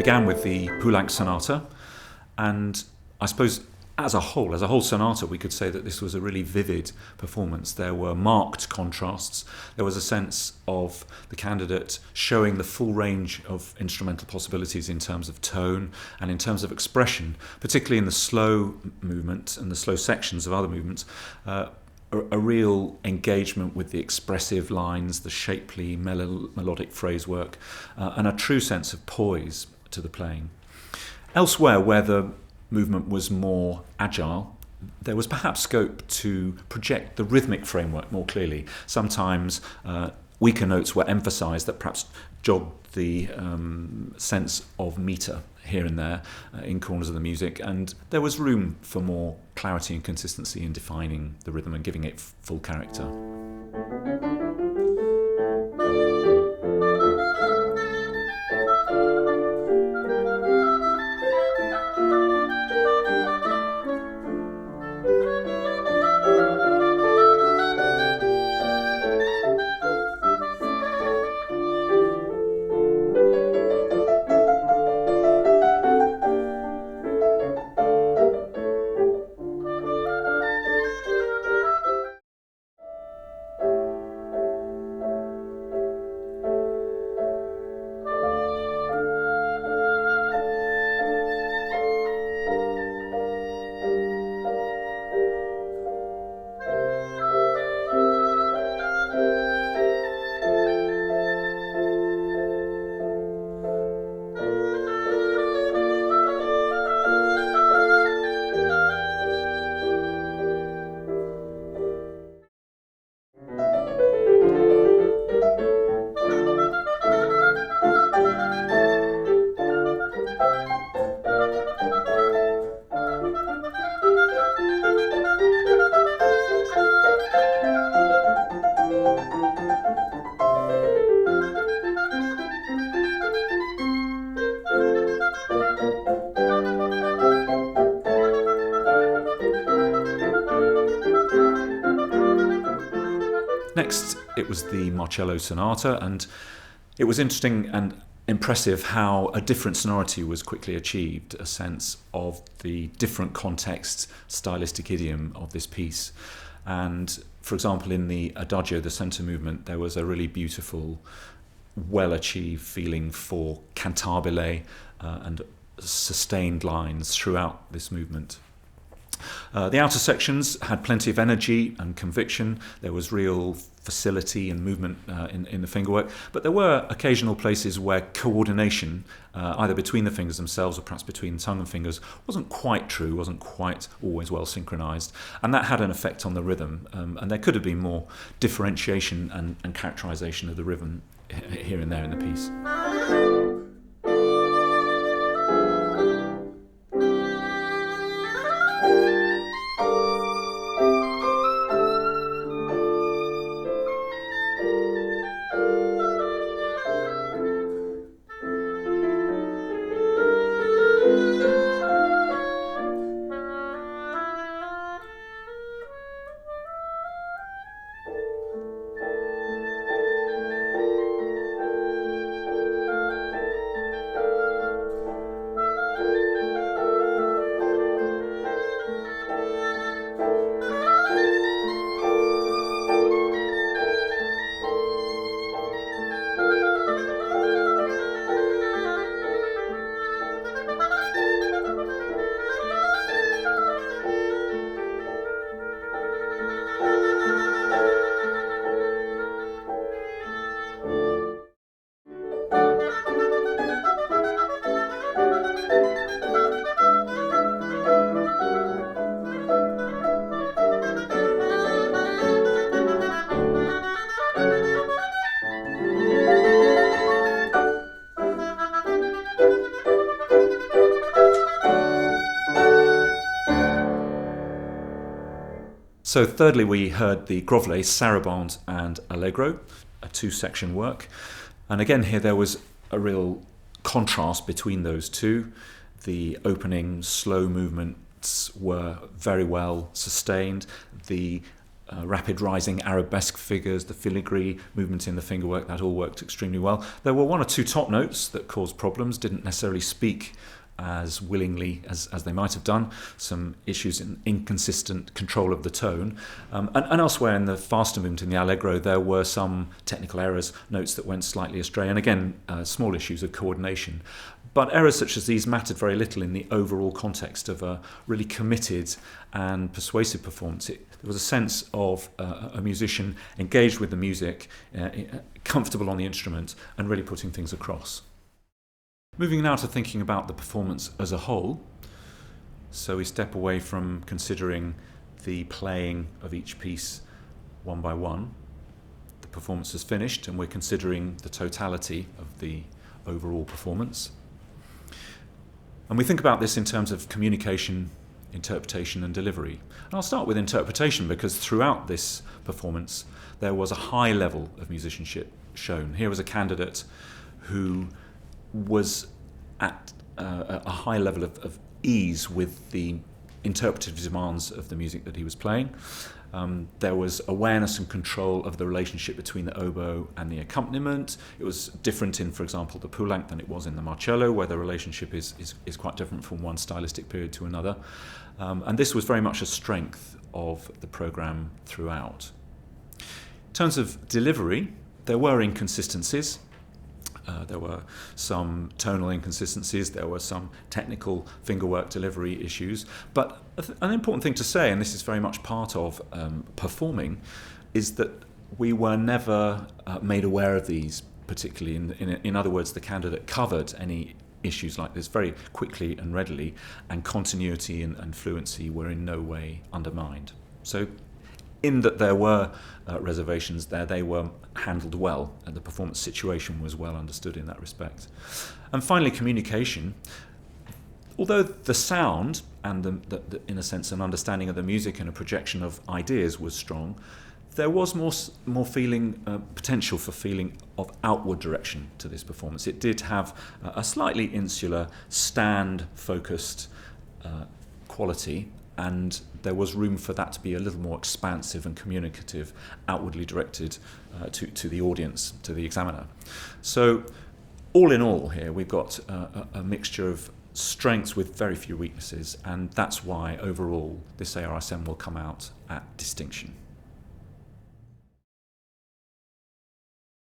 began with the Poulenc Sonata, and I suppose as a whole sonata, we could say that this was a really vivid performance. There were marked contrasts. There was a sense of the candidate showing the full range of instrumental possibilities in terms of tone and in terms of expression, particularly in the slow movement and the slow sections of other movements. A real engagement with the expressive lines, the shapely melodic phrase work, and a true sense of poise to the playing. Elsewhere, where the movement was more agile, there was perhaps scope to project the rhythmic framework more clearly. Sometimes weaker notes were emphasized that perhaps jogged the sense of meter here and there in corners of the music, and there was room for more clarity and consistency in defining the rhythm and giving it full character. Next, it was the Marcello Sonata, and it was interesting and impressive how a different sonority was quickly achieved, a sense of the different context, stylistic idiom of this piece. And, for example, in the Adagio, the centre movement, there was a really beautiful, well-achieved feeling for cantabile and sustained lines throughout this movement. The outer sections had plenty of energy and conviction. There was real facility and movement in the fingerwork, but there were occasional places where coordination, either between the fingers themselves or perhaps between tongue and fingers, wasn't quite true, wasn't quite always well synchronized, and that had an effect on the rhythm, and there could have been more differentiation and characterization of the rhythm here and there in the piece. So thirdly, we heard the Groeth, Sarabande and Allegro, a two-section work. And again here there was a real contrast between those two. The opening slow movements were very well sustained. The rapid rising arabesque figures, the filigree movement in the fingerwork, that all worked extremely well. There were one or two top notes that caused problems, didn't necessarily speak as willingly as they might have done, some issues in inconsistent control of the tone. And elsewhere in the faster movement in the Allegro, there were some technical errors, notes that went slightly astray, and again, small issues of coordination. But errors such as these mattered very little in the overall context of a really committed and persuasive performance. There was a sense of a musician engaged with the music, comfortable on the instrument, and really putting things across. Moving now to thinking about the performance as a whole. So we step away from considering the playing of each piece one by one. The performance is finished, and we're considering the totality of the overall performance. And we think about this in terms of communication, interpretation, and delivery. And I'll start with interpretation, because throughout this performance there was a high level of musicianship shown. Here was a candidate who was at a high level of ease with the interpretive demands of the music that he was playing. There was awareness and control of the relationship between the oboe and the accompaniment. It was different in, for example, the Poulenc than it was in the Marcello, where the relationship is quite different from one stylistic period to another. And this was very much a strength of the programme throughout. In terms of delivery, there were inconsistencies. There were some tonal inconsistencies, there were some technical fingerwork delivery issues, but an important thing to say, and this is very much part of performing, is that we were never made aware of these particularly. In other words, the candidate covered any issues like this very quickly and readily, and continuity and fluency were in no way undermined. So in that there were reservations there, they were handled well, and the performance situation was well understood in that respect. And finally, communication. Although the sound and in a sense an understanding of the music and a projection of ideas was strong, there was more feeling, potential for feeling of outward direction to this performance. It did have a slightly insular, stand-focused quality, and there was room for that to be a little more expansive and communicative, outwardly directed to the audience, to the examiner. So all in all here, we've got a mixture of strengths with very few weaknesses, and that's why overall this ARSM will come out at distinction.